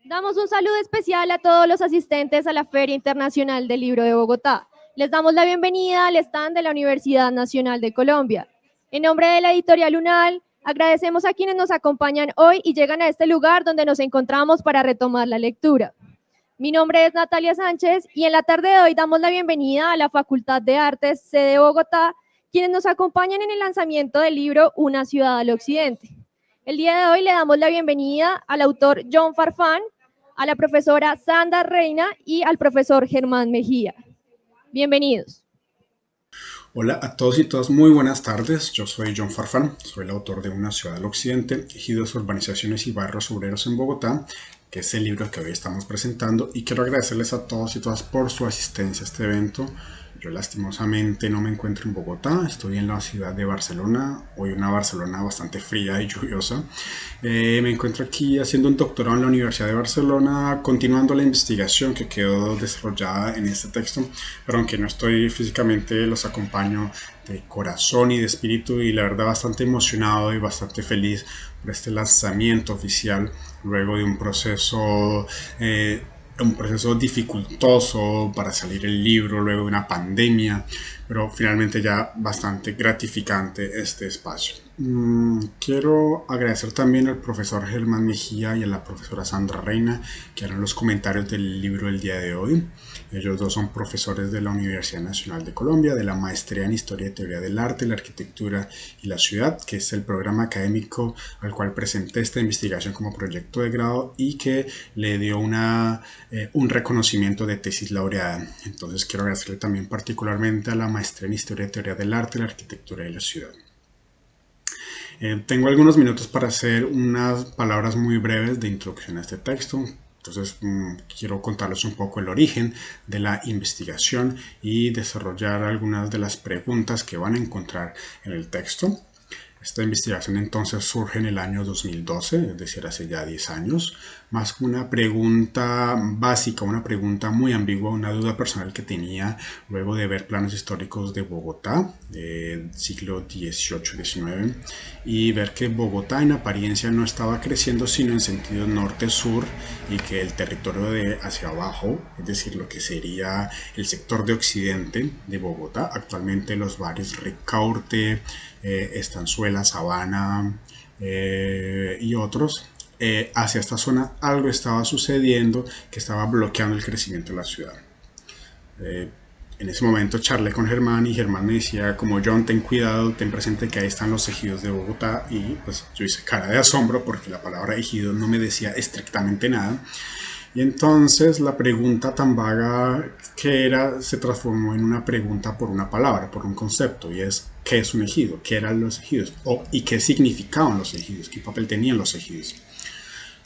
Damos un saludo especial a todos los asistentes a la Feria Internacional del Libro de Bogotá. Les damos la bienvenida al stand de la Universidad Nacional de Colombia. En nombre de la editorial UNAL, agradecemos a quienes nos acompañan hoy y llegan a este lugar donde nos encontramos para retomar la lectura. Mi nombre es Natalia Sánchez y en la tarde de hoy damos la bienvenida a la Facultad de Artes, sede Bogotá, quienes nos acompañan en el lanzamiento del libro Una ciudad al occidente. El día de hoy le damos la bienvenida al autor John Farfán, a la profesora Sandra Reina y al profesor Germán Mejía. Bienvenidos. Hola a todos y todas, muy buenas tardes. Yo soy John Farfán, soy el autor de Una ciudad al occidente, ejidos, urbanizaciones y barrios obreros en Bogotá, que es el libro que hoy estamos presentando, y quiero agradecerles a todos y todas por su asistencia a este evento. Yo lastimosamente no me encuentro en Bogotá, estoy en la ciudad de Barcelona, hoy una Barcelona bastante fría y lluviosa. Me encuentro aquí haciendo un doctorado en la Universidad de Barcelona, continuando la investigación que quedó desarrollada en este texto, pero aunque no estoy físicamente, los acompaño de corazón y de espíritu, y la verdad bastante emocionado y bastante feliz por este lanzamiento oficial luego de un proceso dificultoso para salir el libro, luego de una pandemia, pero finalmente ya bastante gratificante este espacio. Quiero agradecer también al profesor Germán Mejía y a la profesora Sandra Reina, que harán los comentarios del libro el día de hoy. Ellos dos son profesores de la Universidad Nacional de Colombia, de la Maestría en Historia y Teoría del Arte, la Arquitectura y la Ciudad, que es el programa académico al cual presenté esta investigación como proyecto de grado y que le dio un reconocimiento de tesis laureada. Entonces quiero agradecerle también particularmente a la Maestría en Historia y Teoría del Arte, la Arquitectura y la Ciudad. Tengo algunos minutos para hacer unas palabras muy breves de introducción a este texto. Entonces quiero contarles un poco el origen de la investigación y desarrollar algunas de las preguntas que van a encontrar en el texto. Esta investigación entonces surge en el año 2012, es decir, hace ya 10 años, más que una pregunta básica, una pregunta muy ambigua, una duda personal que tenía luego de ver planos históricos de Bogotá del siglo XVIII-XIX y ver que Bogotá en apariencia no estaba creciendo sino en sentido norte-sur, y que el territorio de hacia abajo, es decir, lo que sería el sector de occidente de Bogotá, actualmente los barrios Ricaurte, Estanzuela, Sabana y otros, hacia esta zona algo estaba sucediendo que estaba bloqueando el crecimiento de la ciudad. En ese momento charlé con Germán y Germán me decía como John, ten cuidado, ten presente que ahí están los ejidos de Bogotá, y pues yo hice cara de asombro porque la palabra ejido no me decía estrictamente nada. Y entonces la pregunta tan vaga que era se transformó en una pregunta por una palabra, por un concepto, y es ¿qué es un ejido? ¿Qué eran los ejidos? ¿Y qué significaban los ejidos? ¿Qué papel tenían los ejidos?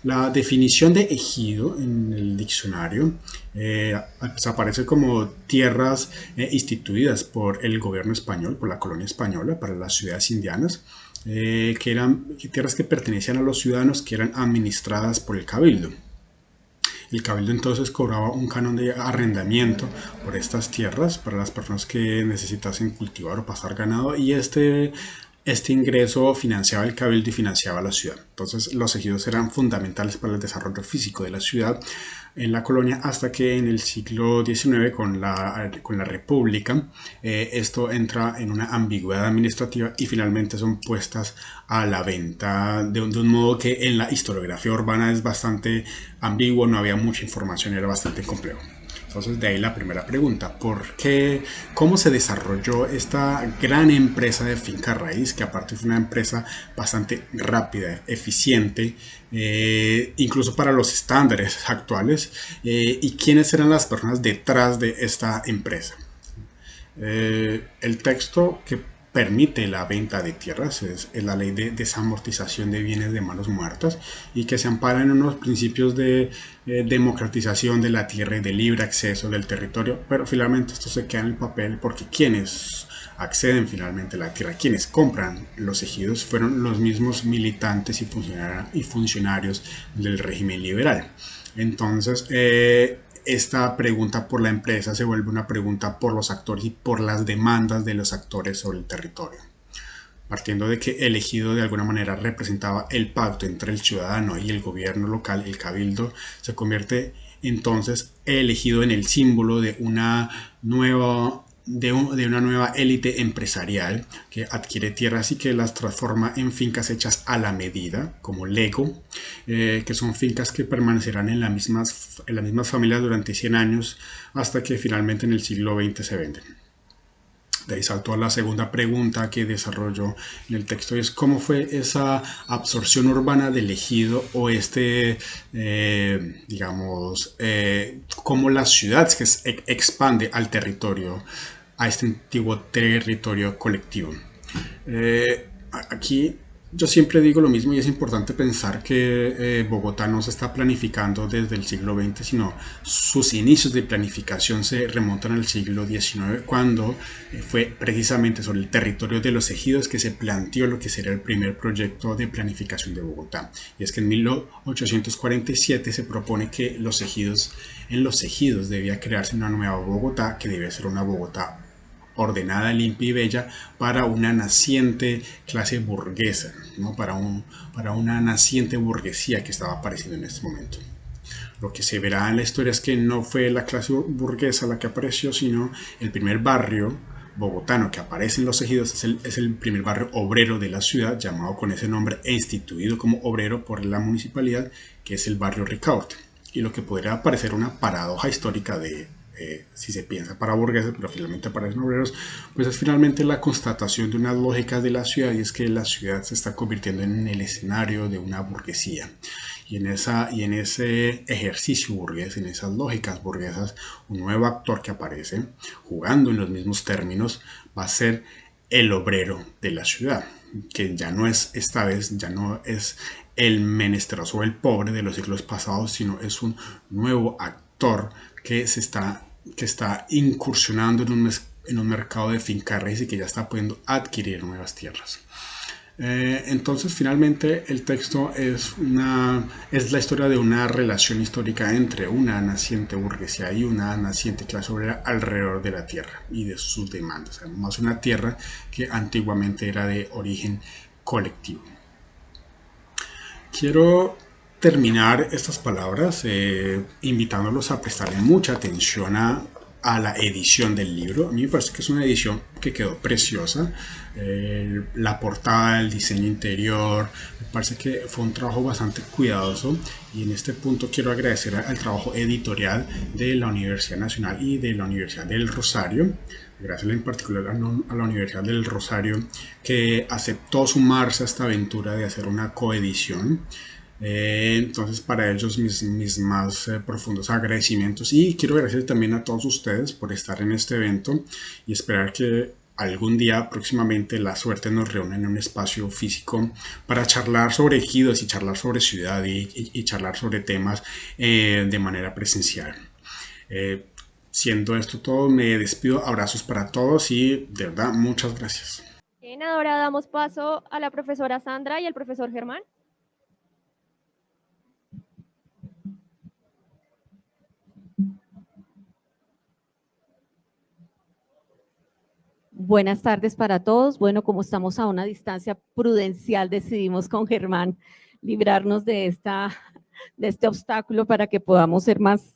La definición de ejido en el diccionario pues aparece como tierras instituidas por el gobierno español, por la colonia española, para las ciudades indianas, que eran tierras que pertenecían a los ciudadanos, que eran administradas por el cabildo. El cabildo entonces cobraba un canon de arrendamiento por estas tierras para las personas que necesitasen cultivar o pasar ganado, y este ingreso financiaba el cabildo y financiaba la ciudad. Entonces los ejidos eran fundamentales para el desarrollo físico de la ciudad en la colonia, hasta que en el siglo XIX con la República esto entra en una ambigüedad administrativa y finalmente son puestas a la venta de un modo que en la historiografía urbana es bastante ambiguo, no había mucha información, era bastante complejo. Entonces de ahí la primera pregunta, ¿por qué? ¿Cómo se desarrolló esta gran empresa de finca raíz, que aparte fue una empresa bastante rápida, eficiente, incluso para los estándares actuales? ¿Y quiénes eran las personas detrás de esta empresa? El texto que permite la venta de tierras es la ley de desamortización de bienes de manos muertas, y que se ampara en unos principios de democratización de la tierra y de libre acceso del territorio, pero finalmente esto se queda en el papel porque quienes acceden finalmente a la tierra, quienes compran los ejidos, fueron los mismos militantes y funcionarios del régimen liberal. Entonces, esta pregunta por la empresa se vuelve una pregunta por los actores y por las demandas de los actores sobre el territorio. partiendo de que el ejido de alguna manera representaba el pacto entre el ciudadano y el gobierno local, el cabildo, se convierte entonces el ejido en el símbolo de una nueva élite empresarial que adquiere tierras y que las transforma en fincas hechas a la medida, como Lego, que son fincas que permanecerán en las mismas familias durante 100 años hasta que finalmente en el siglo XX se venden. De ahí saltó a la segunda pregunta que desarrolló en el texto, es cómo fue esa absorción urbana del ejido o cómo la ciudad se expande al territorio, a este antiguo territorio colectivo. Aquí yo siempre digo lo mismo y es importante pensar que Bogotá no se está planificando desde el siglo XX, sino sus inicios de planificación se remontan al siglo XIX, cuando fue precisamente sobre el territorio de los ejidos que se planteó lo que sería el primer proyecto de planificación de Bogotá. Y es que en 1847 se propone que en los ejidos debía crearse una nueva Bogotá, que debía ser una Bogotá ordenada, limpia y bella para una naciente clase burguesa, ¿no? para una naciente burguesía que estaba apareciendo en este momento. Lo que se verá en la historia es que no fue la clase burguesa la que apareció, sino el primer barrio bogotano que aparece en los ejidos es el primer barrio obrero de la ciudad, llamado con ese nombre e instituido como obrero por la municipalidad, que es el barrio Ricaurte. Y lo que podría parecer una paradoja histórica de si se piensa para burgueses, pero finalmente aparecen obreros, pues es finalmente la constatación de unas lógicas de la ciudad, y es que la ciudad se está convirtiendo en el escenario de una burguesía. Y en ese ejercicio burgués, en esas lógicas burguesas, un nuevo actor que aparece, jugando en los mismos términos, va a ser el obrero de la ciudad, que ya no es, esta vez, ya no es el menesteroso o el pobre de los siglos pasados, sino es un nuevo actor que está incursionando en un mercado de finca raíz y que ya está pudiendo adquirir nuevas tierras. Entonces, finalmente, el texto es la historia de una relación histórica entre una naciente burguesía y una naciente clase obrera alrededor de la tierra y de sus demandas. O sea, más una tierra que antiguamente era de origen colectivo. Quiero terminar estas palabras invitándolos a prestarle mucha atención a la edición del libro. A mí me parece que es una edición que quedó preciosa. La portada, el diseño interior, me parece que fue un trabajo bastante cuidadoso, y en este punto quiero agradecer al trabajo editorial de la Universidad Nacional y de la Universidad del Rosario. Gracias en particular a la Universidad del Rosario, que aceptó sumarse a esta aventura de hacer una coedición. Entonces, para ellos mis más profundos agradecimientos, y quiero agradecer también a todos ustedes por estar en este evento y esperar que algún día próximamente la suerte nos reúna en un espacio físico para charlar sobre ejidos y charlar sobre ciudad y charlar sobre temas de manera presencial. Siendo esto todo, me despido. Abrazos para todos y de verdad muchas gracias. Bien, ahora damos paso a la profesora Sandra y al profesor Germán. Buenas tardes para todos. Bueno, como estamos a una distancia prudencial, decidimos con Germán librarnos de este obstáculo para que podamos ser más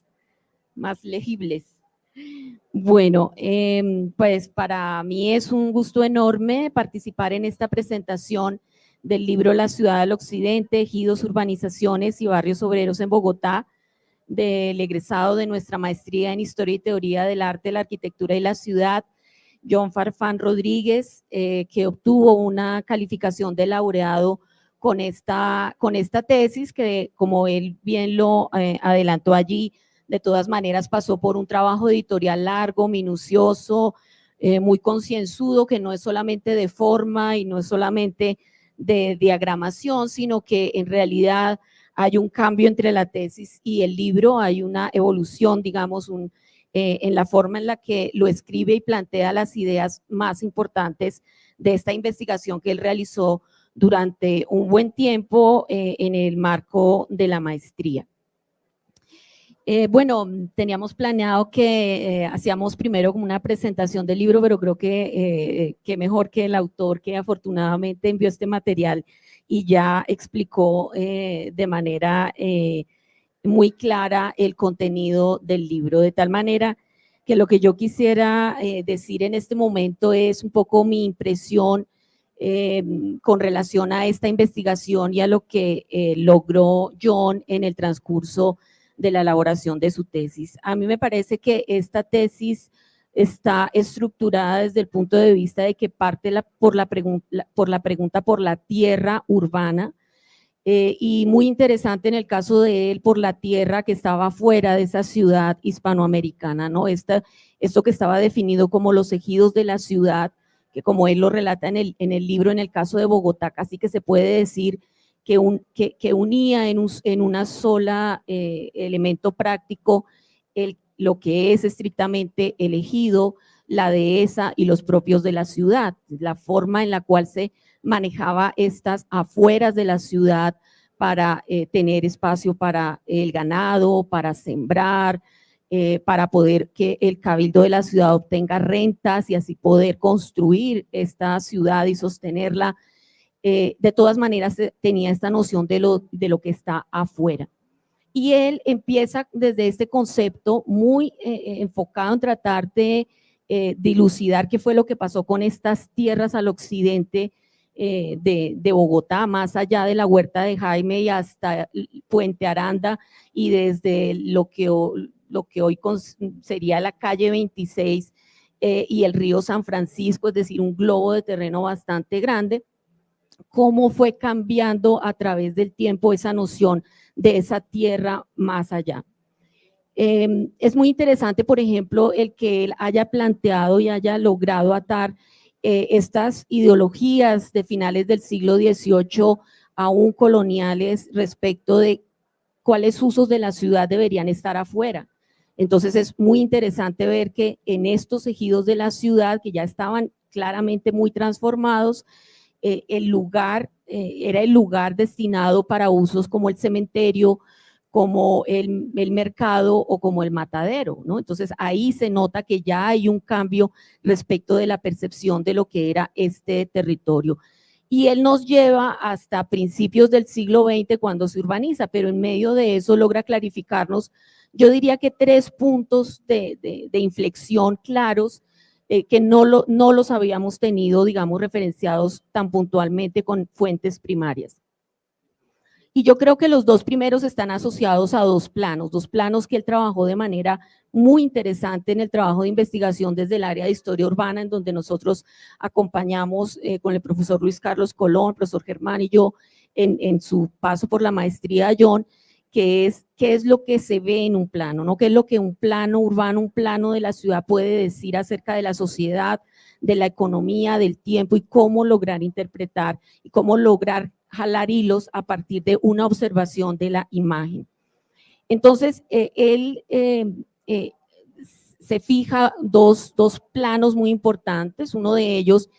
legibles. Bueno, pues para mí es un gusto enorme participar en esta presentación del libro La ciudad del occidente, ejidos, urbanizaciones y barrios obreros en Bogotá, del egresado de nuestra maestría en Historia y Teoría del Arte, la Arquitectura y la Ciudad, John Farfán Rodríguez, que obtuvo una calificación de laureado con esta tesis, que como él bien lo adelantó allí, de todas maneras pasó por un trabajo editorial largo, minucioso, muy concienzudo, que no es solamente de forma y no es solamente de diagramación, sino que en realidad hay un cambio entre la tesis y el libro, hay una evolución, digamos, en la forma en la que lo escribe y plantea las ideas más importantes de esta investigación que él realizó durante un buen tiempo en el marco de la maestría. Bueno, teníamos planeado que hacíamos primero como una presentación del libro, pero creo que mejor que el autor, que afortunadamente envió este material y ya explicó de manera muy clara el contenido del libro, de tal manera que lo que yo quisiera decir en este momento es un poco mi impresión con relación a esta investigación y a lo que logró John en el transcurso de la elaboración de su tesis. A mí me parece que esta tesis está estructurada desde el punto de vista de que parte por la pregunta por la tierra urbana, y muy interesante en el caso de él por la tierra que estaba fuera de esa ciudad hispanoamericana, ¿no? Esto que estaba definido como los ejidos de la ciudad, que como él lo relata en el libro, en el caso de Bogotá, casi que se puede decir que unía en una sola elemento práctico lo que es estrictamente el ejido, la dehesa y los propios de la ciudad, la forma en la cual se manejaba estas afueras de la ciudad para tener espacio para el ganado, para sembrar, para poder que el cabildo de la ciudad obtenga rentas y así poder construir esta ciudad y sostenerla. De todas maneras tenía esta noción de lo que está afuera. Y él empieza desde este concepto muy enfocado en tratar de dilucidar qué fue lo que pasó con estas tierras al occidente de Bogotá, más allá de la Huerta de Jaime y hasta Puente Aranda, y desde lo que hoy sería la calle 26 y el río San Francisco, es decir, un globo de terreno bastante grande, cómo fue cambiando a través del tiempo esa noción de esa tierra más allá. Es muy interesante, por ejemplo, el que él haya planteado y haya logrado atar estas ideologías de finales del siglo XVIII aún coloniales respecto de cuáles usos de la ciudad deberían estar afuera. Entonces es muy interesante ver que en estos ejidos de la ciudad, que ya estaban claramente muy transformados, el lugar era el lugar destinado para usos como el cementerio, como el mercado o como el matadero, ¿no? Entonces ahí se nota que ya hay un cambio respecto de la percepción de lo que era este territorio. Y él nos lleva hasta principios del siglo XX cuando se urbaniza, pero en medio de eso logra clarificarnos, yo diría que 3 puntos de inflexión claros que no los habíamos tenido, digamos, referenciados tan puntualmente con fuentes primarias. Y yo creo que los 2 primeros están asociados a 2 planos que él trabajó de manera muy interesante en el trabajo de investigación desde el área de historia urbana, en donde nosotros acompañamos con el profesor Luis Carlos Colón, el profesor Germán y yo, en su paso por la maestría John, que es qué es lo que se ve en un plano, ¿no? Qué es lo que un plano urbano, un plano de la ciudad puede decir acerca de la sociedad, de la economía, del tiempo, y cómo lograr interpretar y cómo lograr jalar hilos a partir de una observación de la imagen. Entonces, él se fija dos planos muy importantes, uno de ellos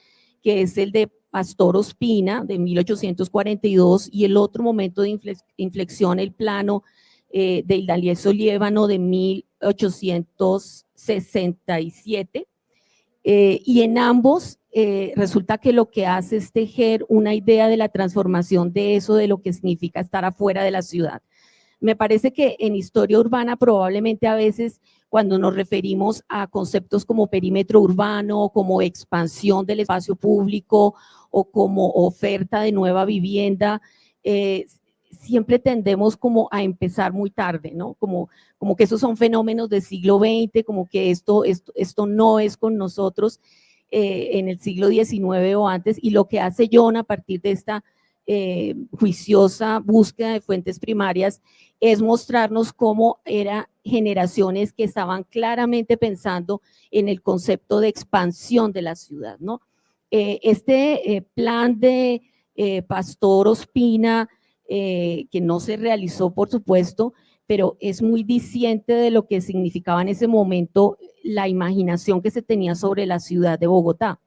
que es el de Pastor Ospina de 1842 y el otro momento de inflexión, el plano de Hidalgueso Liévano de 1867, y en ambos resulta que lo que hace es tejer una idea de la transformación de eso, de lo que significa estar afuera de la ciudad. Me parece que en historia urbana probablemente a veces cuando nos referimos a conceptos como perímetro urbano, como expansión del espacio público o como oferta de nueva vivienda, siempre tendemos como a empezar muy tarde, ¿no? Como que esos son fenómenos del siglo XX, como que esto no es con nosotros en el siglo XIX o antes, y lo que hace John a partir de esta juiciosa búsqueda de fuentes primarias es mostrarnos cómo eran generaciones que estaban claramente pensando en el concepto de expansión de la ciudad, ¿no? Este plan de Pastor Ospina, que no se realizó, por supuesto, pero es muy diciente de lo que significaba en ese momento la imaginación que se tenía sobre la ciudad de Bogotá.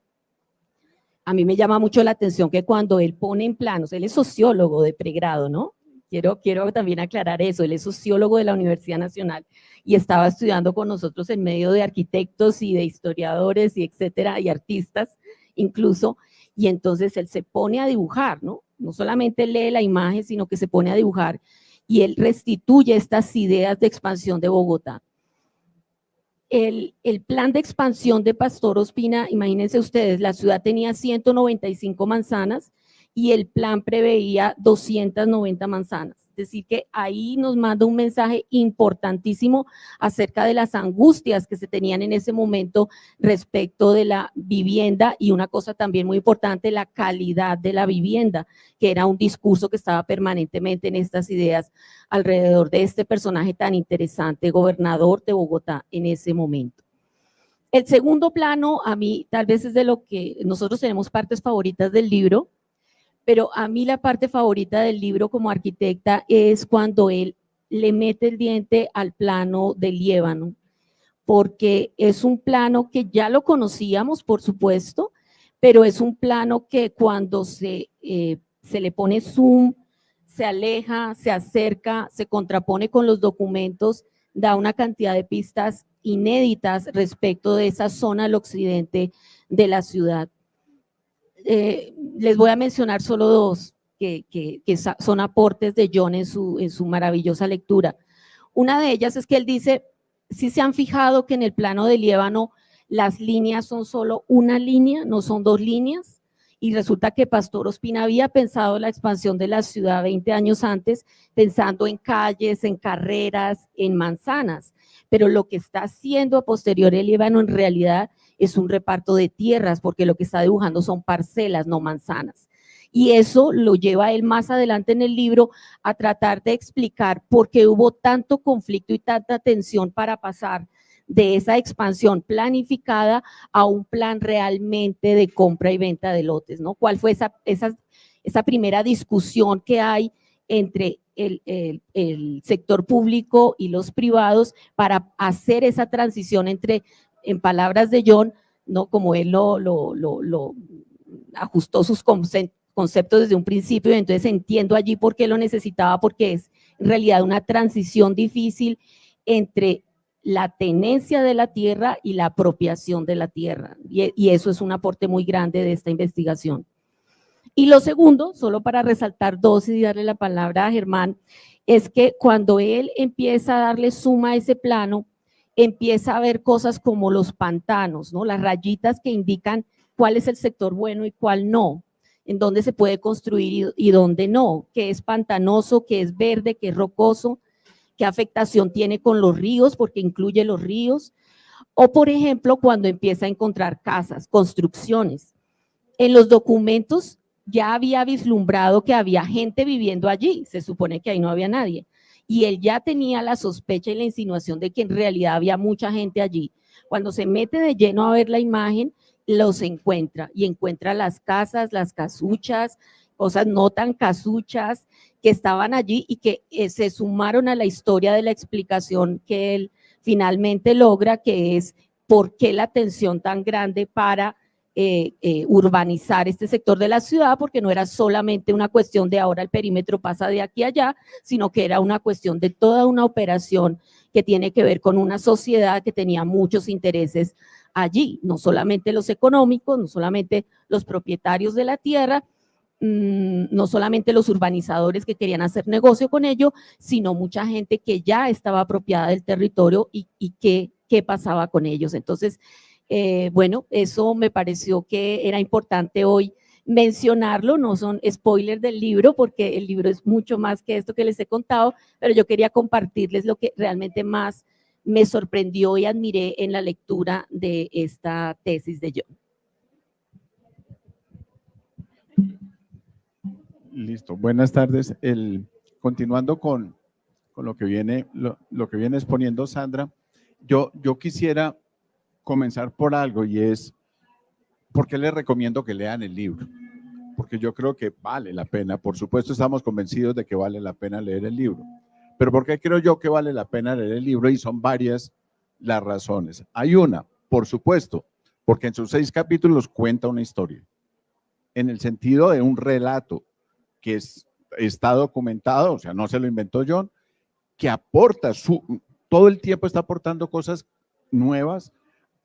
A mí me llama mucho la atención que cuando él pone en planos, él es sociólogo de pregrado, ¿no? Quiero también aclarar eso. Él es sociólogo de la Universidad Nacional y estaba estudiando con nosotros en medio de arquitectos y de historiadores y etcétera, y artistas incluso, y entonces él se pone a dibujar, ¿no? No solamente lee la imagen, sino que se pone a dibujar y él restituye estas ideas de expansión de Bogotá. El plan de expansión de Pastor Ospina, imagínense ustedes, la ciudad tenía 195 manzanas y el plan preveía 290 manzanas. Es decir, que ahí nos manda un mensaje importantísimo acerca de las angustias que se tenían en ese momento respecto de la vivienda y una cosa también muy importante, la calidad de la vivienda, que era un discurso que estaba permanentemente en estas ideas alrededor de este personaje tan interesante, gobernador de Bogotá en ese momento. El segundo plano, a mí tal vez es de lo que nosotros tenemos partes favoritas del libro, pero a mí la parte favorita del libro como arquitecta es cuando él le mete el diente al plano del Líbano, porque es un plano que ya lo conocíamos, por supuesto, pero es un plano que cuando se le pone zoom, se aleja, se acerca, se contrapone con los documentos, da una cantidad de pistas inéditas respecto de esa zona al occidente de la ciudad. Les voy a mencionar solo dos que son aportes de John en su maravillosa lectura. Una de ellas es que él dice, si se han fijado que en el plano de Líbano las líneas son solo una línea, no son dos líneas, y resulta que Pastor Ospina había pensado la expansión de la ciudad 20 años antes, pensando en calles, en carreras, en manzanas, pero lo que está haciendo a posteriori el Líbano en realidad es un reparto de tierras, porque lo que está dibujando son parcelas, no manzanas. Y eso lo lleva a él más adelante en el libro a tratar de explicar por qué hubo tanto conflicto y tanta tensión para pasar de esa expansión planificada a un plan realmente de compra y venta de lotes, ¿no? ¿Cuál fue esa primera discusión que hay entre el sector público y los privados para hacer esa transición entre, en palabras de John, ¿no? Como él lo ajustó sus conceptos desde un principio, y entonces entiendo allí por qué lo necesitaba, porque es en realidad una transición difícil entre la tenencia de la tierra y la apropiación de la tierra, y eso es un aporte muy grande de esta investigación. Y lo segundo, solo para resaltar dos y darle la palabra a Germán, es que cuando él empieza a darle suma a ese plano, empieza a ver cosas como los pantanos, ¿no? Las rayitas que indican cuál es el sector bueno y cuál no, en dónde se puede construir y dónde no, qué es pantanoso, qué es verde, qué es rocoso, qué afectación tiene con los ríos, porque incluye los ríos, o por ejemplo, cuando empieza a encontrar casas, construcciones. En los documentos ya había vislumbrado que había gente viviendo allí, se supone que ahí no había nadie, y él ya tenía la sospecha y la insinuación de que en realidad había mucha gente allí. Cuando se mete de lleno a ver la imagen, los encuentra, y encuentra las casas, las casuchas, cosas no tan casuchas que estaban allí y que se sumaron a la historia de la explicación que él finalmente logra, que es por qué la tensión tan grande para urbanizar este sector de la ciudad, porque no era solamente una cuestión de ahora el perímetro pasa de aquí a allá, sino que era una cuestión de toda una operación que tiene que ver con una sociedad que tenía muchos intereses allí, no solamente los económicos, no solamente los propietarios de la tierra, no solamente los urbanizadores que querían hacer negocio con ello, sino mucha gente que ya estaba apropiada del territorio y qué pasaba con ellos. Entonces, bueno, eso me pareció que era importante hoy mencionarlo, no son spoilers del libro, porque el libro es mucho más que esto que les he contado, pero yo quería compartirles lo que realmente más me sorprendió y admiré en la lectura de esta tesis de John. Listo, buenas tardes. Continuando con lo que viene exponiendo Sandra, yo quisiera comenzar por algo, y es, ¿por qué les recomiendo que lean el libro? Porque yo creo que vale la pena, por supuesto estamos convencidos de que vale la pena leer el libro, pero ¿por qué creo yo que vale la pena leer el libro? Y son varias las razones. Hay una, por supuesto, porque en sus 6 capítulos cuenta una historia, en el sentido de un relato, que es está documentado, o sea, no se lo inventó John, que aporta, todo el tiempo está aportando cosas nuevas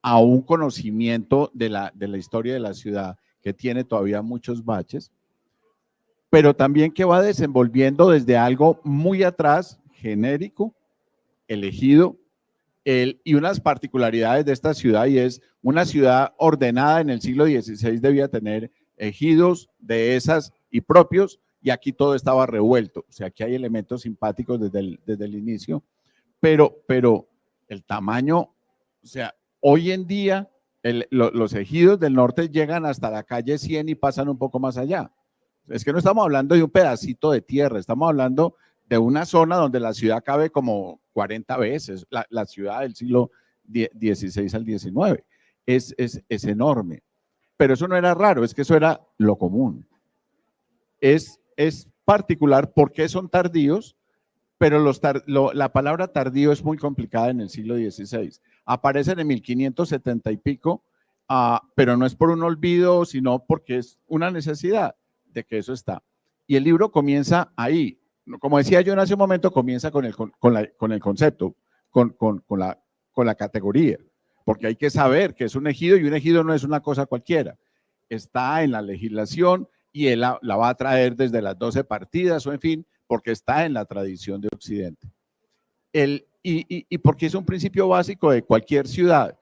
a un conocimiento de la historia de la ciudad que tiene todavía muchos baches, pero también que va desenvolviendo desde algo muy atrás, genérico, elegido, y unas particularidades de esta ciudad, y es una ciudad ordenada en el siglo XVI debía tener ejidos, dehesas y propios, y aquí todo estaba revuelto. O sea, aquí hay elementos simpáticos desde el inicio, pero el tamaño, o sea, hoy en día los ejidos del norte llegan hasta la calle 100 y pasan un poco más allá. Es que no estamos hablando de un pedacito de tierra, estamos hablando de una zona donde la ciudad cabe como 40 veces, la ciudad del siglo XVI al XIX. Es enorme. Pero eso no era raro, es que eso era lo común. Es particular porque son tardíos, pero la palabra tardío es muy complicada en el siglo XVI. Aparecen en 1570 y pico, pero no es por un olvido, sino porque es una necesidad de que eso está. Y el libro comienza ahí. Como decía yo en hace un momento, comienza con el concepto, con la categoría, porque hay que saber que es un ejido, y un ejido no es una cosa cualquiera. Está en la legislación y él la va a traer desde las 12 partidas o en fin, porque está en la tradición de Occidente. Y porque es un principio básico de cualquier ciudad.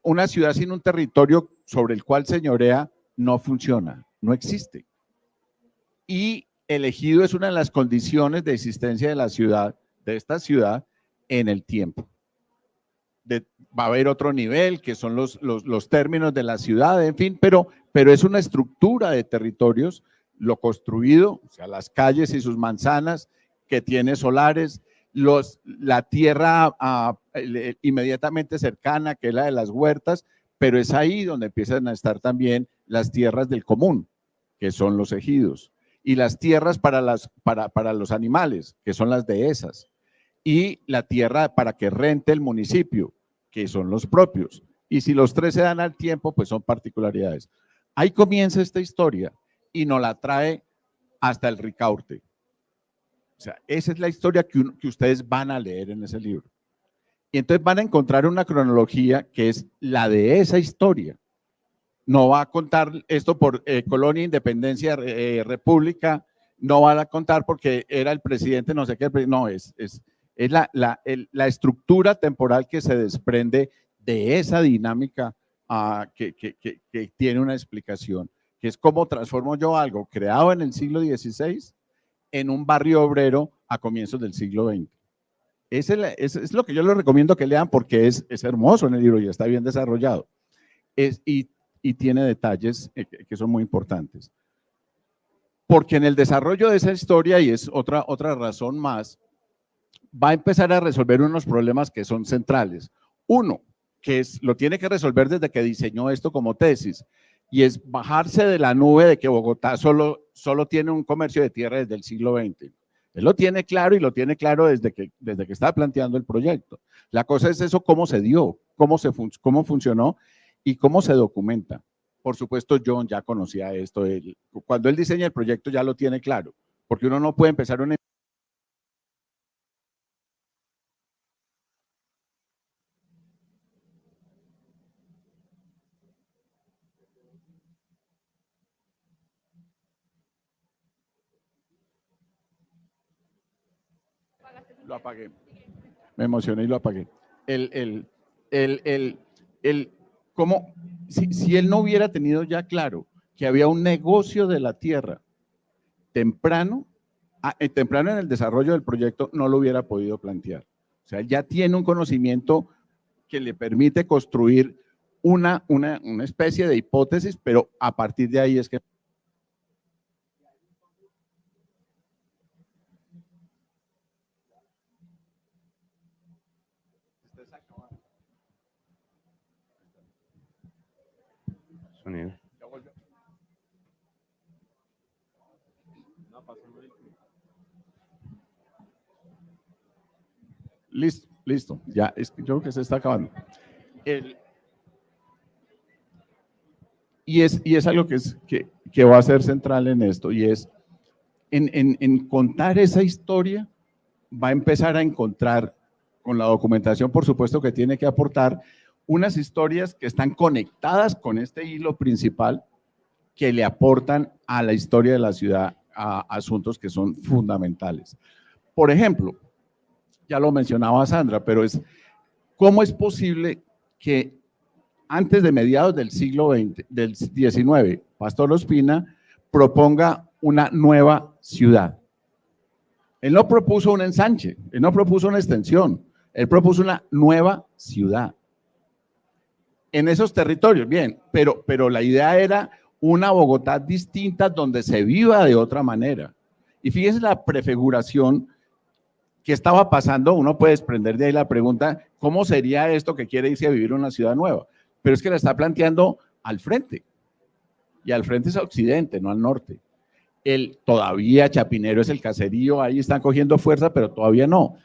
Una ciudad sin un territorio sobre el cual señorea no funciona, no existe. Y el ejido es una de las condiciones de existencia de la ciudad, de esta ciudad, en el tiempo. Va a haber otro nivel, que son los términos de la ciudad, en fin, pero es una estructura de territorios, lo construido, o sea, las calles y sus manzanas, que tiene solares, la tierra inmediatamente cercana, que es la de las huertas, pero es ahí donde empiezan a estar también las tierras del común, que son los ejidos, y las tierras para los animales, que son las dehesas, y la tierra para que rente el municipio, que son los propios. Y si los tres se dan al tiempo, pues son particularidades. Ahí comienza esta historia y nos la trae hasta el Ricaurte. O sea, esa es la historia que ustedes van a leer en ese libro. Y entonces van a encontrar una cronología que es la de esa historia. No va a contar esto por colonia, independencia, república, no va a contar porque era el presidente, no sé qué, no, es la estructura temporal que se desprende de esa dinámica que tiene una explicación, que es cómo transformo yo algo creado en el siglo XVI en un barrio obrero a comienzos del siglo XX. Es lo que yo les recomiendo que lean porque es hermoso en el libro y está bien desarrollado. Y tiene detalles que son muy importantes. Porque en el desarrollo de esa historia, y es otra razón más, va a empezar a resolver unos problemas que son centrales. Uno, que lo tiene que resolver desde que diseñó esto como tesis, y es bajarse de la nube de que Bogotá solo tiene un comercio de tierra desde el siglo XX. Él lo tiene claro y lo tiene claro desde que estaba planteando el proyecto. La cosa es eso, cómo se dio, cómo funcionó y cómo se documenta. Por supuesto, John ya conocía esto. Cuando él diseña el proyecto ya lo tiene claro, porque uno no puede empezar una... Lo apagué. Me emocioné y lo apagué. Como si él no hubiera tenido ya claro que había un negocio de la tierra temprano en el desarrollo del proyecto, no lo hubiera podido plantear. O sea, ya tiene un conocimiento que le permite construir una especie de hipótesis, pero a partir de ahí es que... Sonido. Listo, ya, yo creo que se está acabando. Y es algo que va a ser central en esto, y es en contar esa historia, va a empezar a encontrar, con la documentación por supuesto que tiene que aportar, unas historias que están conectadas con este hilo principal que le aportan a la historia de la ciudad a asuntos que son fundamentales. Por ejemplo, ya lo mencionaba Sandra, pero ¿cómo es posible que antes de mediados del siglo XX, del XIX, Pastor Ospina proponga una nueva ciudad? Él no propuso un ensanche, él no propuso una extensión, él propuso una nueva ciudad. En esos territorios, bien, pero la idea era una Bogotá distinta donde se viva de otra manera. Y fíjese la prefiguración que estaba pasando, uno puede desprender de ahí la pregunta, ¿cómo sería esto que quiere irse a vivir en una ciudad nueva? Pero es que la está planteando al frente, y al frente es a occidente, no al norte. Todavía Chapinero es el caserío, ahí están cogiendo fuerza, pero todavía no.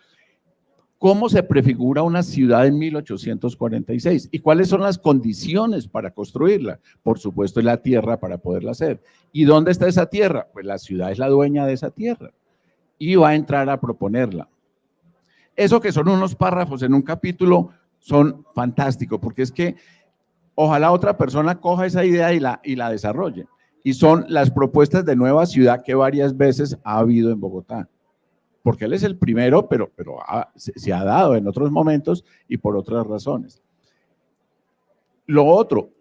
¿Cómo se prefigura una ciudad en 1846? ¿Y cuáles son las condiciones para construirla? Por supuesto, es la tierra para poderla hacer. ¿Y dónde está esa tierra? Pues la ciudad es la dueña de esa tierra y va a entrar a proponerla. Eso que son unos párrafos en un capítulo son fantásticos, porque es que ojalá otra persona coja esa idea y la desarrolle. Y son las propuestas de nueva ciudad que varias veces ha habido en Bogotá. Porque él es el primero, pero se ha dado en otros momentos y por otras razones. Lo otro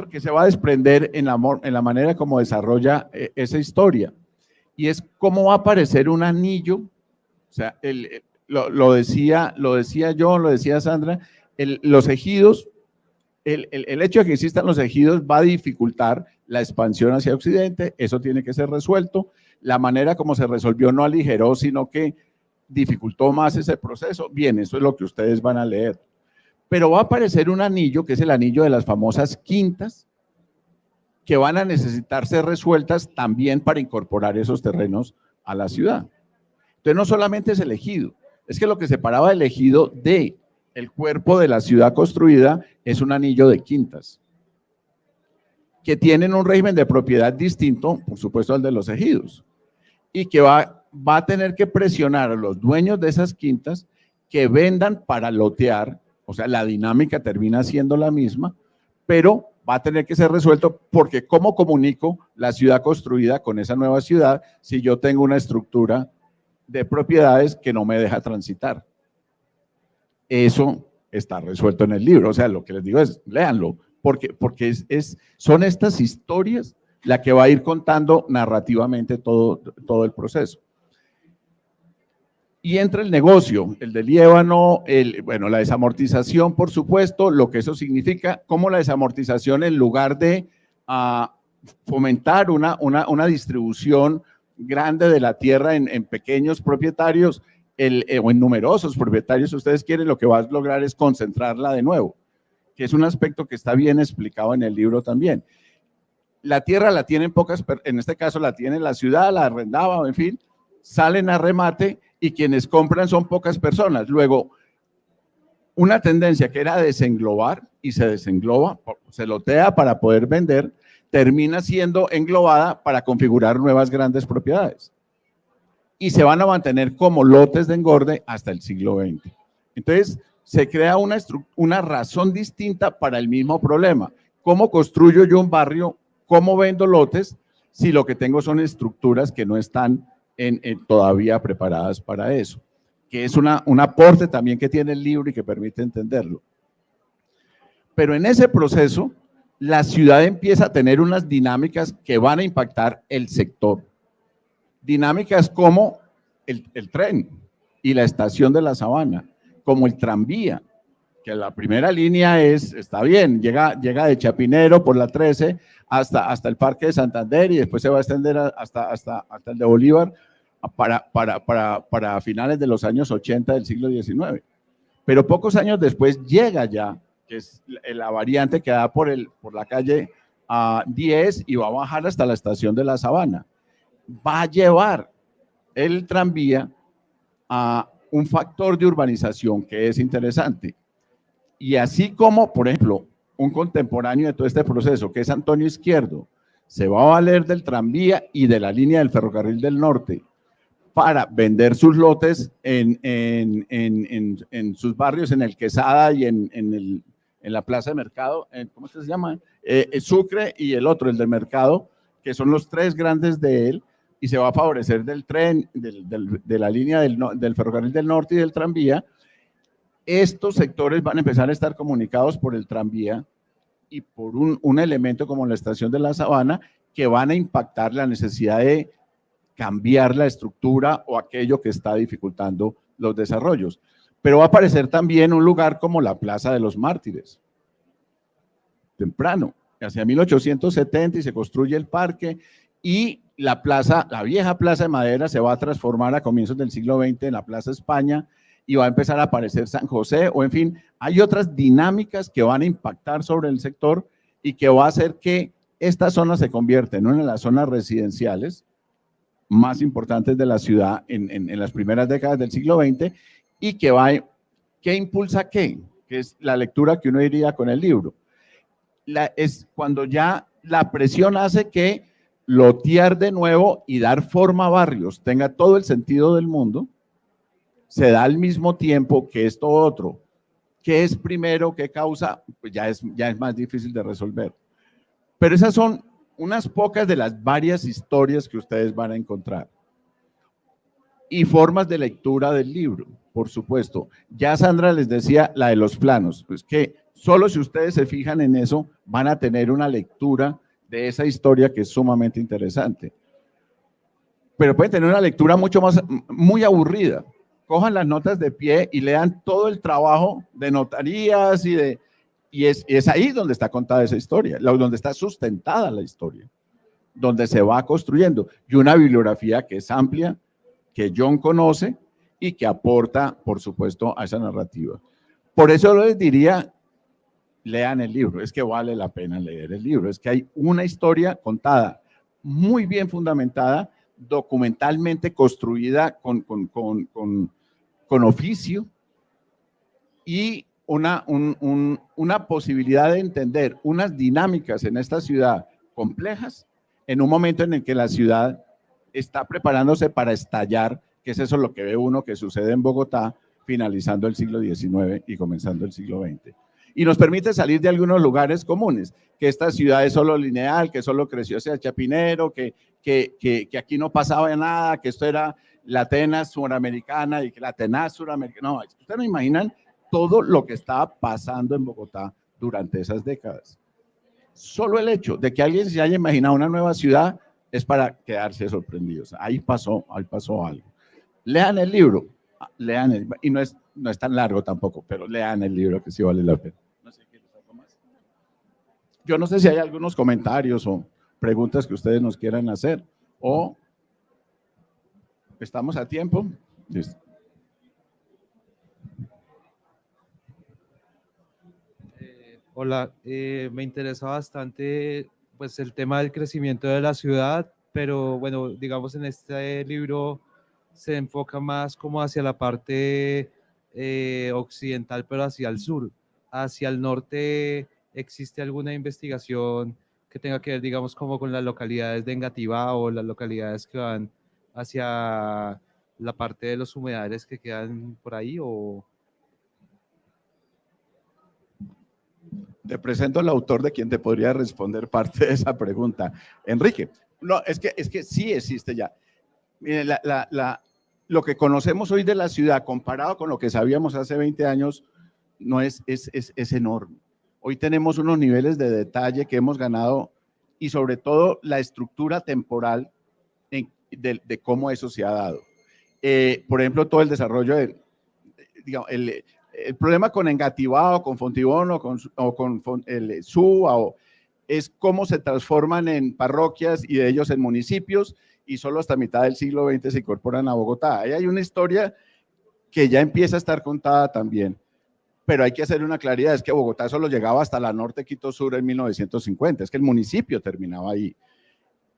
que se va a desprender en la manera como desarrolla esa historia, y es cómo va a aparecer un anillo, o sea, lo decía yo, lo decía Sandra, los ejidos, el hecho de que existan los ejidos va a dificultar la expansión hacia Occidente, eso tiene que ser resuelto. La manera como se resolvió no aligeró, sino que dificultó más ese proceso. Bien, eso es lo que ustedes van a leer. Pero va a aparecer un anillo, que es el anillo de las famosas quintas, que van a necesitar ser resueltas también para incorporar esos terrenos a la ciudad. Entonces, no solamente es el ejido, es que lo que separaba el ejido de el cuerpo de la ciudad construida es un anillo de quintas, que tienen un régimen de propiedad distinto, por supuesto, al de los ejidos, y que va a tener que presionar a los dueños de esas quintas que vendan para lotear, o sea, la dinámica termina siendo la misma, pero va a tener que ser resuelto porque ¿cómo comunico la ciudad construida con esa nueva ciudad si yo tengo una estructura de propiedades que no me deja transitar? Eso está resuelto en el libro, o sea, lo que les digo es, léanlo, porque son estas historias la que va a ir contando narrativamente todo el proceso. Y entra el negocio, el del Líbano, bueno, la desamortización, por supuesto, lo que eso significa, como la desamortización en lugar de fomentar una distribución grande de la tierra en pequeños propietarios, o en numerosos propietarios, si ustedes quieren, lo que va a lograr es concentrarla de nuevo, que es un aspecto que está bien explicado en el libro también. La tierra la tienen pocas, en este caso la tiene la ciudad, la arrendaba, en fin, salen a remate y quienes compran son pocas personas. Luego, una tendencia que era desenglobar y se desengloba, se lotea para poder vender, termina siendo englobada para configurar nuevas grandes propiedades. Y se van a mantener como lotes de engorde hasta el siglo XX. Entonces, se crea una razón distinta para el mismo problema. ¿Cómo construyo yo un barrio? ¿Cómo vendo lotes? Si lo que tengo son estructuras que no están todavía preparadas para eso. Que es un aporte también que tiene el libro y que permite entenderlo. Pero en ese proceso, la ciudad empieza a tener unas dinámicas que van a impactar el sector. Dinámicas como el tren y la estación de la Sabana, como el tranvía, que la primera línea está bien, llega de Chapinero por la 13 hasta el Parque de Santander y después se va a extender hasta el de Bolívar para finales de los años 80 del siglo XIX. Pero pocos años después llega ya, que es la variante que da por la calle 10 y va a bajar hasta la estación de la Sabana. Va a llevar el tranvía a un factor de urbanización que es interesante. Y así como, por ejemplo, un contemporáneo de todo este proceso, que es Antonio Izquierdo, se va a valer del tranvía y de la línea del ferrocarril del norte para vender sus lotes en sus barrios, en el Quesada y en la Plaza de Mercado, ¿cómo se llama? Sucre y el otro, el del Mercado, que son los tres grandes de él, y se va a favorecer del tren, de la línea del ferrocarril del norte y del tranvía. Estos sectores van a empezar a estar comunicados por el tranvía y por un elemento como la estación de la Sabana, que van a impactar la necesidad de cambiar la estructura o aquello que está dificultando los desarrollos. Pero va a aparecer también un lugar como la Plaza de los Mártires, temprano, hacia 1870, y se construye el parque, y la vieja Plaza de Madera se va a transformar a comienzos del siglo XX en la Plaza España, y va a empezar a aparecer San José, o en fin, hay otras dinámicas que van a impactar sobre el sector y que va a hacer que esta zona se convierta en una de las zonas residenciales más importantes de la ciudad en las primeras décadas del siglo XX, y ¿qué impulsa qué? Que es la lectura que uno diría con el libro. Es cuando ya la presión hace que lotear de nuevo y dar forma a barrios tenga todo el sentido del mundo, se da al mismo tiempo que esto otro. ¿Qué es primero? ¿Qué causa? Pues ya es más difícil de resolver. Pero esas son unas pocas de las varias historias que ustedes van a encontrar. Y formas de lectura del libro, por supuesto. Ya Sandra les decía la de los planos, pues que solo si ustedes se fijan en eso, van a tener una lectura de esa historia que es sumamente interesante. Pero pueden tener una lectura muy aburrida. Cojan las notas de pie y lean todo el trabajo de notarías y es ahí donde está contada esa historia, donde está sustentada la historia, donde se va construyendo, y una bibliografía que es amplia, que John conoce y que aporta, por supuesto, a esa narrativa. Por eso les diría, lean el libro, es que vale la pena leer el libro, es que hay una historia contada, muy bien fundamentada, documentalmente construida con oficio, y una posibilidad de entender unas dinámicas en esta ciudad complejas en un momento en el que la ciudad está preparándose para estallar, que es eso lo que ve uno que sucede en Bogotá finalizando el siglo XIX y comenzando el siglo XX. Y nos permite salir de algunos lugares comunes, que esta ciudad es solo lineal, que solo creció hacia Chapinero, que aquí no pasaba nada, que esto era la Atenas suramericana y que la Atenas suramericana. No, ustedes no imaginan todo lo que estaba pasando en Bogotá durante esas décadas. Solo el hecho de que alguien se haya imaginado una nueva ciudad es para quedarse sorprendidos. Ahí pasó algo. Lean el libro, y no es tan largo tampoco, pero lean el libro, que sí vale la pena. No sé qué les hago más. Yo no sé si hay algunos comentarios o preguntas que ustedes nos quieran hacer, o estamos a tiempo. Listo. Hola, me interesa bastante pues el tema del crecimiento de la ciudad, pero bueno, digamos en este libro se enfoca más como hacia la parte occidental, pero hacia el sur. Hacia el norte, ¿existe alguna investigación que tenga que ver, digamos, como con las localidades de Engativá o las localidades que van hacia la parte de los humedales que quedan por ahí? O... Te presento al autor de quien te podría responder parte de esa pregunta. Enrique, no, es que sí existe ya. Miren, lo que conocemos hoy de la ciudad comparado con lo que sabíamos hace 20 años no es enorme. Hoy tenemos unos niveles de detalle que hemos ganado, y sobre todo la estructura temporal de cómo eso se ha dado. Por ejemplo, todo el desarrollo digamos, el problema con Engativá o con Fontibón o con el Suba es cómo se transforman en parroquias y de ellos en municipios, y solo hasta mitad del siglo XX se incorporan a Bogotá. Ahí hay una historia que ya empieza a estar contada también, pero hay que hacer una claridad, es que Bogotá solo llegaba hasta la Norte Quito Sur en 1950, es que el municipio terminaba ahí,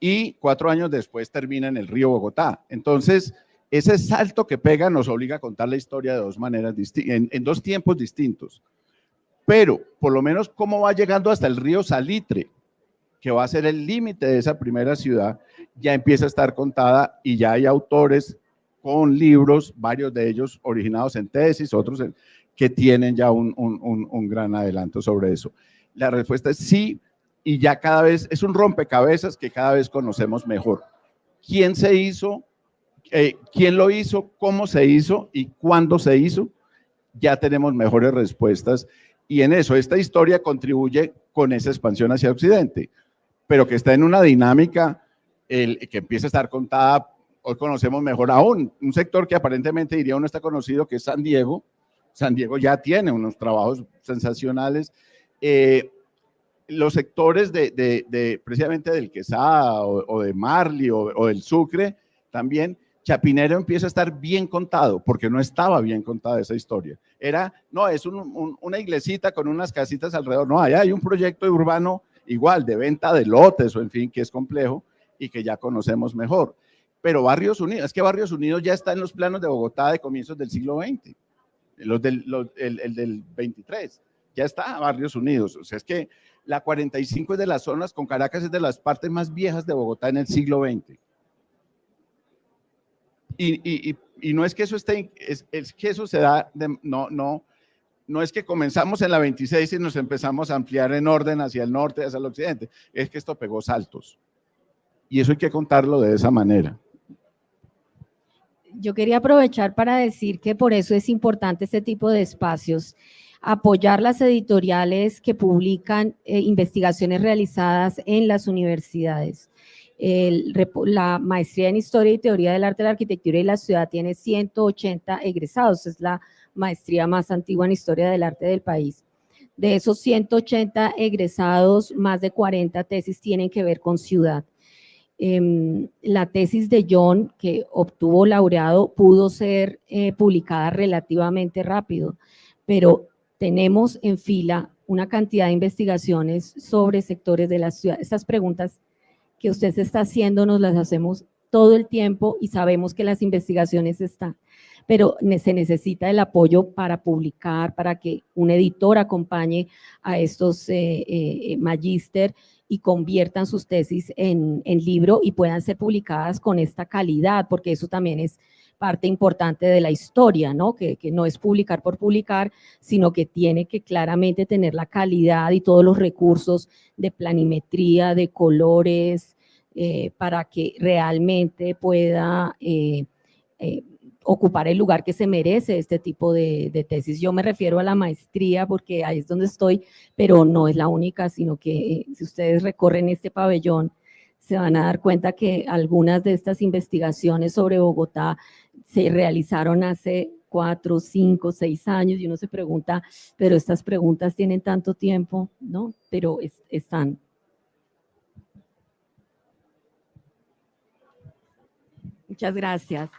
y 4 años después termina en el río Bogotá. Entonces, ese salto que pega nos obliga a contar la historia de dos maneras distintas, en dos tiempos distintos. Pero, por lo menos, cómo va llegando hasta el río Salitre, que va a ser el límite de esa primera ciudad, ya empieza a estar contada y ya hay autores con libros, varios de ellos originados en tesis, otros que tienen ya un gran adelanto sobre eso. La respuesta es sí, y ya cada vez es un rompecabezas que cada vez conocemos mejor. ¿Quién se hizo? ¿Quién lo hizo? ¿Cómo se hizo? ¿Y cuándo se hizo? Ya tenemos mejores respuestas, y en eso esta historia contribuye con esa expansión hacia Occidente, pero que está en una dinámica que empieza a estar contada. Hoy conocemos mejor aún un sector que aparentemente diría uno está conocido, que es San Diego. San Diego ya tiene unos trabajos sensacionales. Los sectores precisamente del Quesada o de Marly o del Sucre también. Chapinero empieza a estar bien contado, porque no estaba bien contada esa historia. No, es una iglesita con unas casitas alrededor. No, allá hay un proyecto urbano igual, de venta de lotes o en fin, que es complejo y que ya conocemos mejor. Pero Barrios Unidos, es que Barrios Unidos ya está en los planos de Bogotá de comienzos del siglo XX, el del 23, ya está Barrios Unidos. O sea, es que la 45 es de las zonas, con Caracas es de las partes más viejas de Bogotá en el siglo XX. Y no es que eso esté, es que eso se da, no es que comenzamos en la 26 y nos empezamos a ampliar en orden hacia el norte, hacia el occidente, es que esto pegó saltos. Y eso hay que contarlo de esa manera. Yo quería aprovechar para decir que por eso es importante este tipo de espacios, apoyar las editoriales que publican investigaciones realizadas en las universidades. La maestría en Historia y Teoría del Arte, la Arquitectura y la Ciudad tiene 180 egresados, es la maestría más antigua en Historia del Arte del país. De esos 180 egresados, más de 40 tesis tienen que ver con ciudad. La tesis de John, que obtuvo laureado, pudo ser publicada relativamente rápido, pero tenemos en fila una cantidad de investigaciones sobre sectores de la ciudad. Estas preguntas que usted se está haciendo nos las hacemos todo el tiempo y sabemos que las investigaciones están, pero se necesita el apoyo para publicar, para que un editor acompañe a estos magíster y conviertan sus tesis en libro y puedan ser publicadas con esta calidad, porque eso también es parte importante de la historia, ¿no? Que no es publicar por publicar, sino que tiene que claramente tener la calidad y todos los recursos de planimetría, de colores, para que realmente pueda ocupar el lugar que se merece este tipo de tesis. Yo me refiero a la maestría porque ahí es donde estoy, pero no es la única, sino que si ustedes recorren este pabellón, se van a dar cuenta que algunas de estas investigaciones sobre Bogotá se realizaron hace 4, 5, 6 años y uno se pregunta, pero estas preguntas tienen tanto tiempo, ¿no? Pero están. Muchas gracias.